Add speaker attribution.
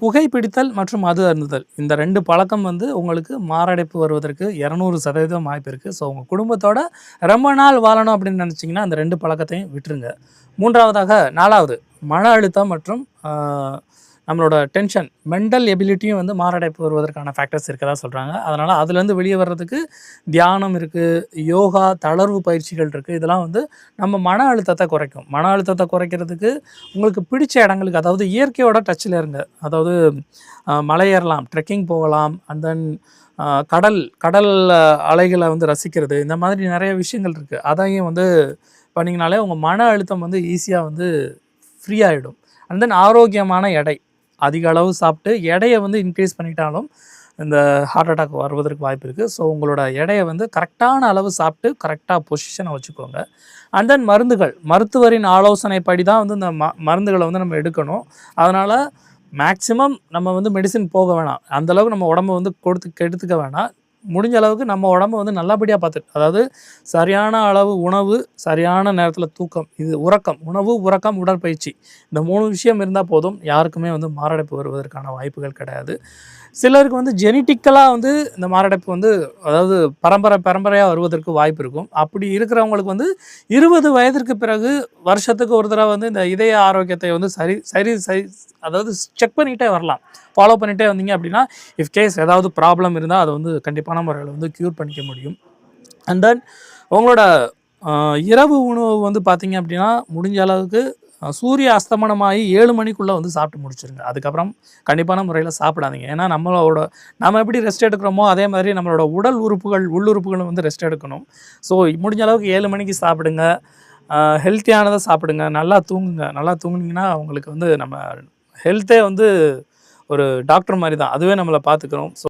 Speaker 1: புகைப்பிடித்தல் மற்றும் மது அருந்துதல் இந்த 2 பழக்கம் வந்து உங்களுக்கு மாரடைப்பு வருவதற்கு 200% வாய்ப்பு இருக்குது. ஸோ உங்கள் குடும்பத்தோட ரொம்ப நாள் வாழணும் அப்படின்னு நினச்சிங்கன்னா அந்த 2 பழக்கத்தையும் விட்டுருங்க. 3வதாக 4வது மன அழுத்தம் மற்றும் நம்மளோட டென்ஷன் மென்டல் எபிலிட்டியும் வந்து மாரடைப்பு வருவதற்கான ஃபேக்டர்ஸ் இருக்கதா சொல்கிறாங்க. அதனால் அதுலேருந்து வெளியே வர்றதுக்கு தியானம் இருக்குது, யோகா, தளர்வு பயிற்சிகள் இருக்குது. இதெல்லாம் வந்து நம்ம மன அழுத்தத்தை குறைக்கும். மன அழுத்தத்தை குறைக்கிறதுக்கு உங்களுக்கு பிடிச்ச இடங்களுக்கு, அதாவது இயற்கையோட டச்சில் இருங்க. அதாவது மலை ஏறலாம், ட்ரெக்கிங் போகலாம், அண்ட் தென் கடல் அலைகளை வந்து ரசிக்கிறது, இந்த மாதிரி நிறைய விஷயங்கள் இருக்குது. அதையும் வந்து பண்ணிங்கனாலே உங்கள் மன அழுத்தம் வந்து ஈஸியாக வந்து ஃப்ரீ ஆகிடும். அண்ட் தென் ஆரோக்கியமான எடை, அதிக அளவு சாப்பிட்டு எடையை வந்து இன்க்ரீஸ் பண்ணிட்டாலும் இந்த ஹார்ட் அட்டாக் வருவதற்கு வாய்ப்பு இருக்குது. ஸோ உங்களோட எடையை வந்து கரெக்டான அளவு சாப்பிட்டு கரெக்டாக பொசிஷனை வச்சுக்கோங்க. அண்ட் தென் மருத்துவரின் ஆலோசனைப்படி தான் வந்து இந்த மருந்துகளை வந்து நம்ம எடுக்கணும். அதனால் மேக்ஸிமம் நம்ம வந்து மெடிசின் போக வேணாம், அந்தளவுக்கு நம்ம உடம்பை வந்து கெடுத்துக்க வேணாம். முடிஞ்ச அளவுக்கு நம்ம உடம்பை வந்து நல்லபடியாக பார்த்துட்டு, அதாவது சரியான அளவு உணவு, சரியான நேரத்தில் தூக்கம், இது உணவு, உறக்கம், உடற்பயிற்சி, இந்த 3 விஷயம் இருந்தால் போதும். யாருக்குமே வந்து மாரடைப்பு வருவதற்கான வாய்ப்புகள் கிடையாது. சிலருக்கு வந்து ஜெனட்டிக்கலாக வந்து இந்த மாரடைப்பு வந்து அதாவது பரம்பரையாக வருவதற்கு வாய்ப்பு இருக்கும். அப்படி இருக்கிறவங்களுக்கு வந்து 20 வயதிற்கு பிறகு வருஷத்துக்கு ஒரு தடவை வந்து இந்த இதய ஆரோக்கியத்தை வந்து சரி அதாவது செக் பண்ணிகிட்டே வரலாம். ஃபாலோ பண்ணிகிட்டே வந்தீங்க அப்படின்னா இஃப்கேஸ் ஏதாவது ப்ராப்ளம் இருந்தால் அதை வந்து கண்டிப்பான முறையில் வந்து க்யூர் பண்ணிக்க முடியும். அண்ட் தென் உங்களோட இரவு உணவு வந்து பார்த்திங்க அப்படின்னா முடிஞ்ச அளவுக்கு சூரிய அஸ்தமனமாகி 7 மணிக்குள்ளே வந்து சாப்பிட்டு முடிச்சிருங்க. அதுக்கப்புறம் கண்டிப்பான முறையில் சாப்பிடாதீங்க. ஏன்னா நம்ம எப்படி ரெஸ்ட் எடுக்கிறோமோ அதே மாதிரி நம்மளோட உள்ளுறுப்புகள் வந்து ரெஸ்ட் எடுக்கணும். ஸோ முடிஞ்ச அளவுக்கு 7 மணிக்கு சாப்பிடுங்க, ஹெல்த்தியானதை சாப்பிடுங்க, நல்லா தூங்குங்க. நல்லா தூங்குனீங்கன்னா உங்களுக்கு வந்து நம்ம ஹெல்த்தே வந்து ஒரு டாக்டர் மாதிரி தான், அதுவே நம்மளை பார்த்துக்கிறோம். ஸோ